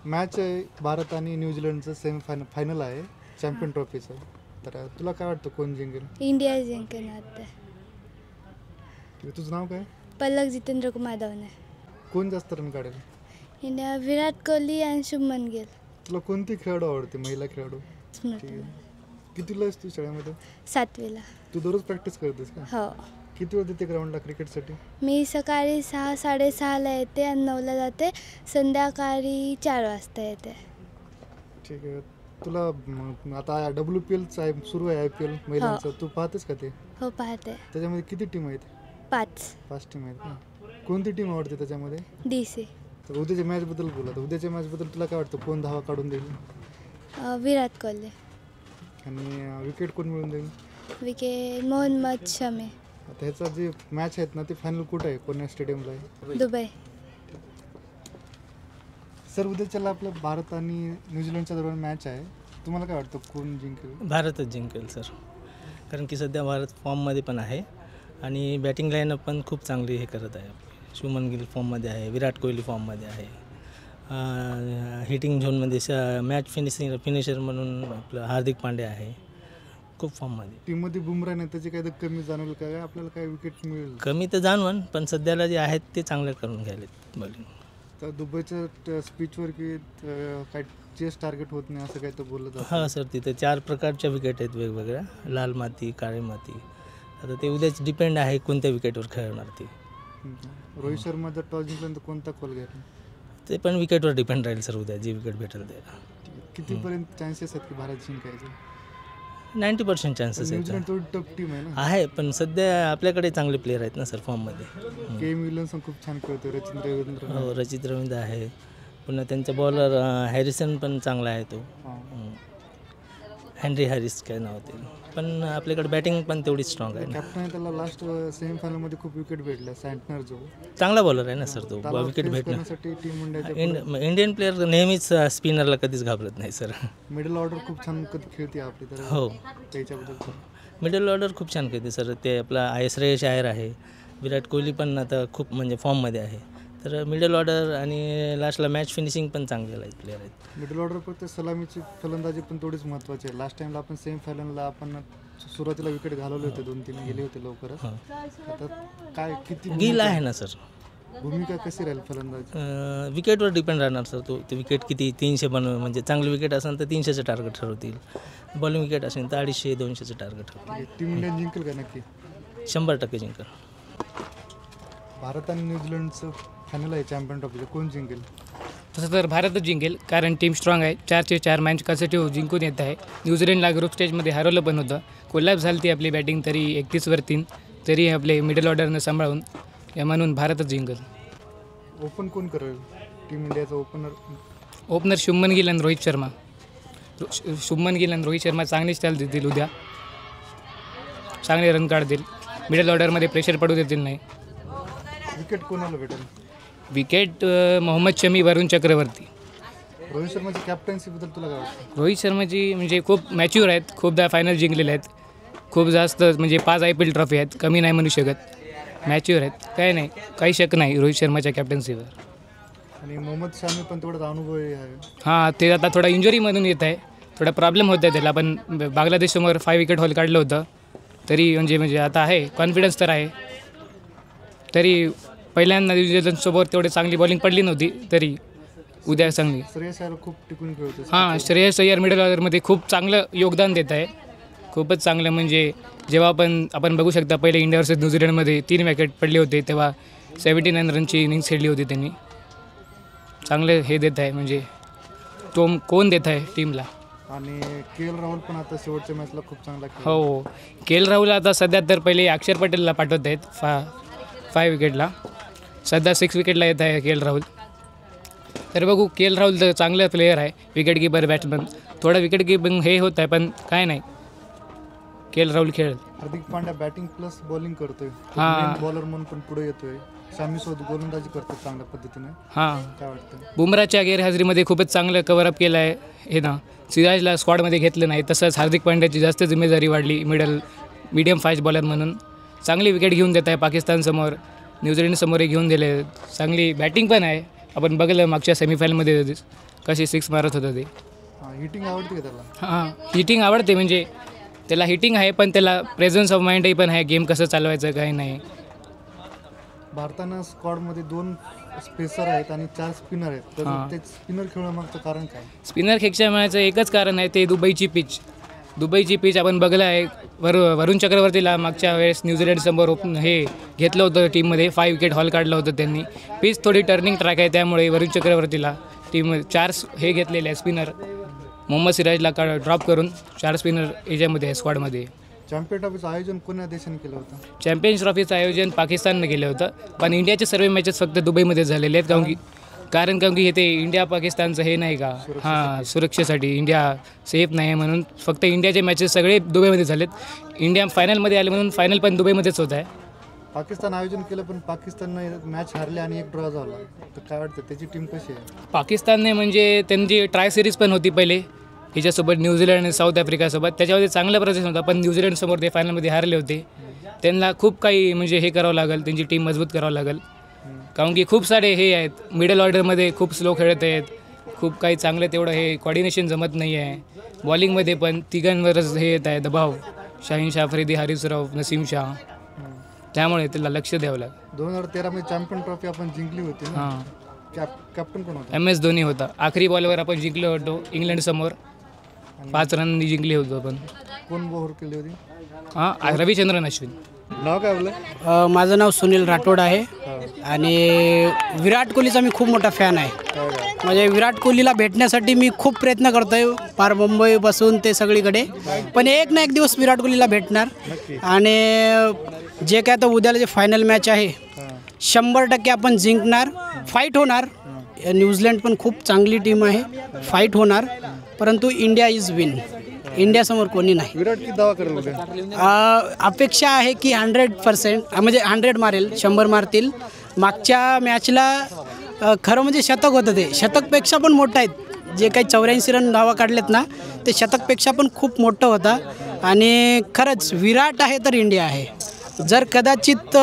Match आहे भारत आणि न्यूझीलंडचं final आहे चॅम्पियन ट्रॉफीचं. तर तुला काय वाटतं कोण जिंकेल? इंडिया जिंकेल वाटतं. तुझं नाव काय? पलक जितेंद्र कुमार धावणे. कोण जास्त रन काढेल? इंडिया विराट कोहली आणि शुभमन गिल. तुला कोणती खेळाडू आवडते, महिला खेळाडू? स्मृती. कितीला आहेस तू शाळेमध्ये? 7वीला. तू दररोज प्रॅक्टिस करतेस का? हो. किती वेळ देते ग्राउंडला क्रिकेटसाठी? मी सकाळी 6-6:30ला येते आणि 9ला जाते. संध्याकाळी 4 वाजता येते. ठीक आहे. तुला आता WPL सुरू आहे, IPL महिलांचं, तू पाहतेस का ते? हो पाहते. त्याच्यामध्ये किती टीम आहेत? 5 टीम आहेत ना. कोणती टीम आवडते त्याच्यामध्ये? DC. तर उद्याच्या मॅचबद्दल बोला. तर उद्याच्या मॅचबद्दल तुला काय वाटतं, कोण धावा काढून देईल? विराट कोहली. आणि विकेट कोण मिळून देईल? विकेट मोहम्मद शमी. आता ह्याचा जे मॅच आहेत ना, ते फायनल कुठं आहे, कोण्या स्टेडियमला आहे? दुबई. सर, उद्याच्याला आपलं भारत आणि न्यूझीलंडच्या दरम्यान मॅच आहे. तुम्हाला काय वाटतं कोण जिंकेल? भारतच जिंकेल सर, कारण की सध्या भारत फॉर्ममध्ये पण आहे आणि बॅटिंग लाईनअप पण खूप चांगली हे करत आहे. शुभमन गिल फॉर्ममध्ये आहे, विराट कोहली फॉर्ममध्ये आहे, हिटिंग झोनमध्ये मॅच फिनिशर म्हणून आपलं हार्दिक पांड्या आहे, खूप फॉर्ममध्ये. टीममध्ये बुमराह नाही, त्याची काही कमी जाणवलं काय? आपल्याला काय विकेट मिळेल? कमी तर जाणवण, पण सध्याला जे आहेत ते चांगलं करून घ्यायलेत बॉलिंग. तर दुबईच्या स्पीचवर की काय चेस टार्गेट होत नाही असं काय तर बोललं जातं? हां सर, तिथे 4 प्रकारच्या विकेट आहेत वेगवेगळ्या, लाल माती, काळी माती. आता ते उद्याच डिपेंड आहे कोणत्या विकेटवर खेळणार ते. रोहित शर्मा जर टॉस जिंकला तर कोणता कॉल घ्यायला? ते पण विकेटवर डिपेंड राहील सर, उद्या जी विकेट भेटेल ते. कितीपर्यंत चान्सेस आहेत की भारत जिंकायचे? 90% चान्सेस आहेत. न्यूझीलंड थोडी टफ टीम आहे ना. आहे, पण सध्या आपल्याकडे चांगले प्लेयर आहेत ना सर फॉर्ममध्ये. केएम विल्यमसन खूप छान खेळतो, रचिंद्र हो, रचित रवींद्र आहे, पुन्हा त्यांचा बॉलर हॅरिसन पण चांगला आहे तो, हेनरी हॅरिस काय नाव ते. पण आपल्याकडे बॅटिंग पण तेवढीच स्ट्रॉंग आहे. कॅप्टन त्याला लास्ट सेमीफायनलमध्ये खूप विकेट भेटल्या. सँटनर जो चांगला बॉलर आहे ना सर, तो विकेट भेटणार. इंडियन प्लेअर नेहमीच स्पिनरला कधीच घाबरत नाही सर. मिडल ऑर्डर खूप छान खेळते आपली. तर हो, त्याच्याबद्दल मिडल ऑर्डर खूप छान खेळते सर. ते आपला श्रेयस अय्यर आहे, विराट कोहली पण आता खूप म्हणजे फॉर्ममध्ये आहे. तर मिडल ऑर्डर आणि लास्टला मॅच फिनिशिंग पण चांगले प्लेयर आहेत. मिडल ऑर्डर फक्त सलामीची फलंदाजी पण थोडीच महत्त्वाची आहे. लास्ट टाइमला आपण सेमीफायनलला आपण सुरुवातीला विकेट घालवले होते, 2-3 गेले होते लवकरच. आता काय किती गिल आहे ना सर, भूमिका कशी राहील फलंदाज? विकेटवर डिपेंड राहणार सर. तो विकेट किती 300 बनव, म्हणजे चांगली विकेट असेल तर 300चं टार्गेट ठरवतील. बॉलिंग विकेट असेल तर 250-200चं टार्गेट ठरवतील. टीम इंडिया जिंकेल का? नक्की 100% जिंकेल. भारत आणि न्यूझीलंडचं फायनल आहे चॅम्पियन ट्रॉफीचं, कोण जिंकेल? तसं तर भारतच जिंकेल, कारण टीम स्ट्रॉंग आहे. 4चे 4 मॅच कन्सेटिव्ह जिंकून येत आहे. न्यूझीलंडला ग्रुप स्टेजमध्ये हरवलं पण होतं. कोलॅप्स झाली ती आपली बॅटिंग, तरी 31वर 3, तरी आपले मिडल ऑर्डरनं सांभाळून म्हणून भारतच जिंकेल. ओपन कोण करेल टीम इंडियाचा ओपनर शुभमन गिल आणि रोहित शर्मा. शुभमन गिल आणि रोहित शर्मा चांगली स्टाईल देतील उद्या, चांगले रन काढतील. मिडल ऑर्डरमध्ये प्रेशर पडू देतील नाही. विकेट कोणाला भेटेल? विकेट मोहम्मद शमी, वरुण चक्रवर्ती. रोहित शर्माची कॅप्टन्सीबद्दल तुला काय वाटतं? रोहित शर्माची म्हणजे खूप मॅच्युअर आहेत, खूपदा फायनल जिंकलेले आहेत, खूप जास्त म्हणजे 5 IPL ट्रॉफी आहेत, कमी नाही म्हणू शकत. मॅच्युअर आहेत, काय नाही, काही शक नाही रोहित शर्माच्या कॅप्टन्सीवर. आणि मोहम्मद शमी पण तेवढा अनुभवी आहे. हां, ते आता थोडा इंजुरीमधून येत आहे, थोडा प्रॉब्लेम होत आहे त्याला. पण बांगलादेशसमोर 5 विकेट हॉल काढलं होतं, तरी म्हणजे आता आहे, कॉन्फिडन्स तर आहे. तरी पहिल्यांदा न्यूझीलंडसोबत तेवढी चांगली बॉलिंग पडली नव्हती, तरी उद्या चांगली. श्रेयस अय्यर खूप टिकून खेळतो. हां, श्रेयस अय्यर मिडल ऑर्डरमध्ये खूप चांगलं योगदान देत आहे, खूपच चांगलं. म्हणजे जेव्हा आपण बघू शकता, पहिले इंडिया वर्सेस न्यूझीलंडमध्ये 3 विकेट पडले होते, तेव्हा 79 रनची इनिंग्स खेळली होती त्यांनी. चांगले हे देत आहे, म्हणजे तो कोण देत आहे टीमला. आणि KL राहुल पण आता शेवटच्या मॅचला खूप चांगला खेळला. हो, KL राहुल आता सध्या तर पहिले अक्षर पटेलला पाठवत आहेत 5 विकेटला, सध्या 6 विकेटला येत आहे KL राहुल. तर बघू, KL राहुल तर चांगलं प्लेयर आहे, विकेट कीपर, बॅट्समन. थोडं विकेट कीपिंग हे होत आहे, पण काय नाही, KL राहुल खेळेल. Hardik Pandya batting plus bowling करतोय, बॉलर म्हणून पण पुढे येतोय. शामीसोबत गोलंदाजी करतो चांगल्या पद्धतीने. हां, काय वाटतं? बुमराच्या गैरहजेरीमध्ये खूपच चांगलं कव्हरअप केलं आहे हे ना. सिराजला स्क्वॉडमध्ये घेतलं नाही, तसंच हार्दिक पांड्याची जास्त जिम्मेदारी वाढली मीडियम फास्ट बॉलर म्हणून. चांगली विकेट घेऊन देत आहे पाकिस्तानसमोर, न्यूझीलंडसमोरही घेऊन दिले. चांगली बॅटिंग पण आहे, आपण बघलं मागच्या सेमीफायनलमध्ये कशी 6 मारत होतं ते. हिटिंग आवडते का त्याला? हां, हिटिंग आवडते, म्हणजे त्याला हिटिंग आहे पण त्याला प्रेझन्स ऑफ माइंडही पण आहे, गेम कसं चालवायचं काही नाही. भारतानं स्क्वॉडमध्ये 2 स्पेसर आहेत आणि 4 स्पिनर आहेत, तर ते स्पिनर खेळणं मागचं कारण काय? स्पिनर खेळण्याचं एकच कारण आहे, ते दुबईची पिच आपण बघलं आहे. वरुण चक्रवर्तीला मागच्या वेळेस न्यूझीलंडसमोर हे घेतलं होतं टीममध्ये, 5 विकेट हॉल काढलं होतं त्यांनी. पिच थोडी टर्निंग ट्रॅक आहे, त्यामुळे वरुण चक्रवर्तीला टीममध्ये 4 हे घेतलेले आहे स्पिनर. मोहम्मद सिराजला ड्रॉप करून 4 स्पिनर याच्यामध्ये आहे स्क्वॉडमध्ये. चॅम्पियन ट्रॉफीचं आयोजन कोणत्या देशाने केलं होतं? चॅम्पियन्स ट्रॉफीचं आयोजन पाकिस्ताननं केलं होतं, पण इंडियाचे सर्व मॅचेस फक्त दुबईमध्ये झालेले आहेत. कारण हे ते इंडिया पाकिस्तानचं हे नाही का, हां, सुरक्षेसाठी इंडिया सेफ नाही आहे म्हणून फक्त इंडियाचे मॅचेस सगळे दुबईमध्ये झालेत. इंडिया फायनलमध्ये आले म्हणून फायनल पण दुबईमध्येच होत आहे. पाकिस्तान आयोजन केलं पण पाकिस्ताननं मॅच हारले आणि 1 ड्रॉ झाला, तर काय वाटतं त्याची टीम कशी आहे? पाकिस्तानने म्हणजे त्यांची ट्राय सिरीज पण होती पहिले हिच्यासोबत, न्यूझीलंड आणि साऊथ आफ्रिकासोबत. त्याच्यामध्ये चांगला प्रदर्शन होता, पण न्यूझीलंडसमोर ते फायनलमध्ये हारले होते. त्यांना खूप काही म्हणजे हे करावं लागेल, त्यांची टीम मजबूत करावं लागेल. कारण की खूप सारे हे आहेत मिडल ऑर्डरमध्ये, खूप स्लो खेळत आहेत, खूप काही चांगलं तेवढं हे कॉर्डिनेशन जमत नाही आहे. बॉलिंगमध्ये पण तिघांवरच हे येत आहे दबाव, शाहीन शाह आफ्रिदी, हारिस राऊफ, नसीम शाह. त्यामुळे त्याला लक्ष द्यावं लागेल. 2013 मध्ये चॅम्पियन ट्रॉफी आपण जिंकली होती ना? हां, कॅप्टन कोण होता? MS धोनी होता. आखरी बॉलवर आपण जिंकलो होतो इंग्लंडसमोर, 5 रनांनी जिंकले होतो आपण. कोण बोर केली होती? हां, रविचंद्रन अश्विन. नाव काय आपलं? माझं नाव सुनील राठोड आहे आणि विराट कोहलीचा मी खूप मोठा फॅन आहे. म्हणजे विराट कोहलीला भेटण्यासाठी मी खूप प्रयत्न करतो आहे, फार मुंबईपासून ते सगळीकडे. पण एक ना एक दिवस विराट कोहलीला भेटणार. आणि जे काय आता उद्याला जे फायनल मॅच आहे 100% आपण जिंकणार. फाईट होणार, न्यूझीलंड पण खूप चांगली टीम आहे, फाईट होणार. परंतु इंडिया इज विन, इंडियासमोर कोणी नाही. विराट किती धावा करेल उद्या? अपेक्षा आहे की 100% म्हणजे 100 मारेल, 100 मारतील. मागच्या मॅचला खरं म्हणजे शतक होतं, ते शतकपेक्षा पण मोठं आहेत. जे काही 84 रन धावा काढलेत ना, ते शतकपेक्षा पण खूप मोठं होतं. आणि खरंच विराट आहे तर इंडिया आहे. जर कदाचित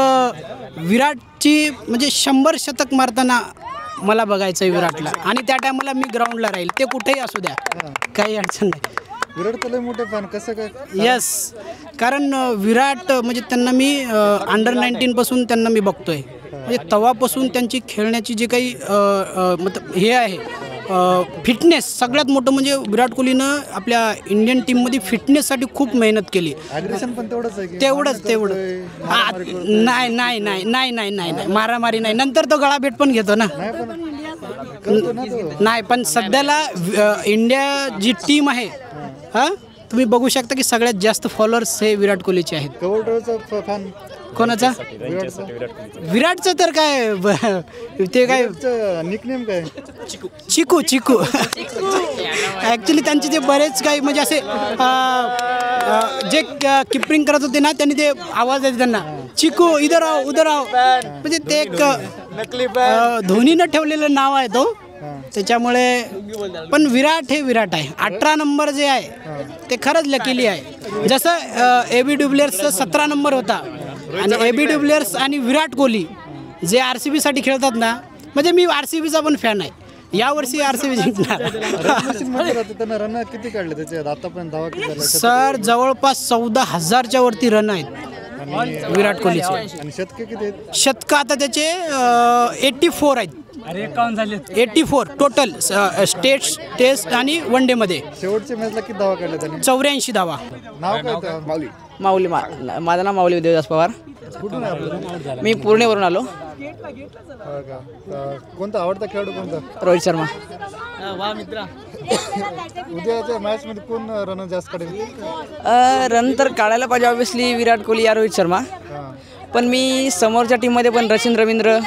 विराटची म्हणजे 100 शतक मारताना मला बघायचं आहे विराटला, आणि त्या टायमाला मी ग्राउंडला राहील, ते कुठेही असू द्या, काही अडचण नाही. विराट लय मोठे फॅन, कसं काय? यस, कारण विराट म्हणजे त्यांना मी अंडर-19 पासून त्यांना मी बघतोय. म्हणजे तेव्हापासून त्यांची खेळण्याची जी काही मतलब हे आहे फिटनेस, सगळ्यात मोठं म्हणजे विराट कोहलीनं आपल्या इंडियन टीममध्ये फिटनेससाठी खूप मेहनत केली. ॲग्रेशन पण तेवढंच आहे की? तेवढं नाही, मारामारी नाही. नंतर तो गळाभेट पण घेतो ना. नाही, पण सध्याला इंडिया जी टीम आहे, हां, तुम्ही बघू शकता की सगळ्यात जास्त फॉलोअर्स हे विराट कोहलीचे आहेत. कवरचा फॅन कोणाचा? विराटचं तर काय ते काय निकनेम काय? चिकू. ॲक्च्युली त्यांचे ते बरेच काही म्हणजे असे जे किपरिंग करत होते ना, त्यांनी ते आवाज देते त्यांना, चिकू इधर आओ उधर आओ. म्हणजे ते एक धोनीनं ठेवलेलं नाव आहे तो, त्याच्यामुळे. पण विराट हे विराट आहे. 18 नंबर जे आहे ते खरंच लकीली आहे. जसं AB डिव्हिलियर्सचा 17 नंबर होता, आणि AB डिव्हिलियर्स आणि विराट कोहली जे RCBसाठी खेळतात ना, म्हणजे मी RCBचा पण फॅन आहे. यावर्षी RCB जिंकणार. त्यांना रन किती काढले त्याच्यात आतापर्यंत? धावा किती झाल्या? सर जवळपास 14,000च्या वरती रन आहेत विराट कोहलीचे. आणि शतके किती आहेत? शतकं आता त्याचे 84 आहेत. 84 टोटल टेस्ट आणि वन डे मध्ये. शेवटच्या मॅचला किती धावा काढल्या त्यांनी? 84 धावा. नाव काय? माऊली. माझं नाव माऊली देवदास पवार. कुठून आहे आपलं? मी पुणेवरून आलो. कोणता आवडता खेळाडू कोणता? रोहित शर्मा. उद्याच्या मॅच मध्ये कोण रन जास्त काढेल? रन तर काढायला पाहिजे ऑब्व्हियसली विराट कोहली या रोहित शर्मा. पण मी समोरच्या टीममध्ये पण सचिन रवींद्र,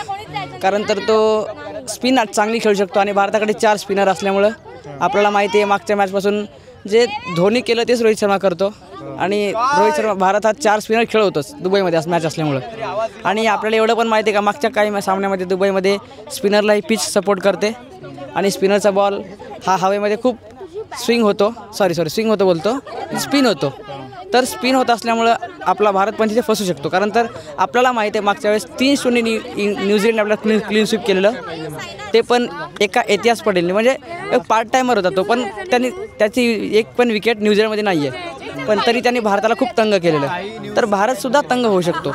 कारण तर तो स्पिन चांगली खेळू शकतो आणि भारताकडे 4 स्पिनर असल्यामुळं आपल्याला माहिती आहे मागच्या मॅचपासून जे धोनी केलं तेच रोहित शर्मा करतो. आणि रोहित शर्मा भारत हा 4 स्पिनर खेळवतोच दुबईमध्ये मॅच असल्यामुळं. आणि आपल्याला एवढं पण माहिती आहे का मागच्या काही सामन्यामध्ये दुबईमध्ये स्पिनरलाही पिच सपोर्ट करते आणि स्पिनरचा बॉल हा हवेमध्ये खूप स्विंग होतो स्पिन होतो. तर स्पिन होत असल्यामुळं आपला भारत पण तिथे फसू शकतो. कारण तर आपल्याला माहिती आहे मागच्या वेळेस 3-0 न्यूझीलंड आपल्याला क्लीन स्वीप केलेलं. ते पण एका इतिहास पटेलने, म्हणजे एक पार्ट टायमर होता तो, पण त्याची एक पण विकेट न्यूझीलंडमध्ये नाही आहे, पण तरी त्यांनी भारताला खूप तंग केलेलं आहे. तर भारतसुद्धा तंग होऊ शकतो.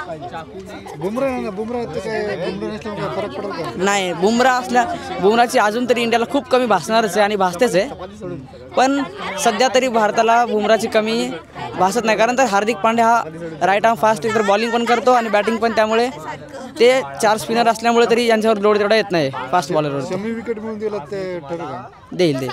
बुमराह ते काय बुमराह नसल्यामुळे काय फरक पडेल का? नाही, बुमराची अजून तरी इंडियाला खूप कमी भासणारच आहे आणि भासतेच आहे, पण सध्या तरी भारताला बुमराची कमी भासत नाही. कारण तर हार्दिक पांड्या हा राईट आर्म फास्ट तर बॉलिंग पण करतो आणि बॅटिंग पण, त्यामुळे ते 4 स्पिनर असल्यामुळे तरी यांच्यावर लोड तेवढा येत नाही फास्ट बॉलरवर. शमी विकेट मिळून दिला ते ठरेल का? देईल.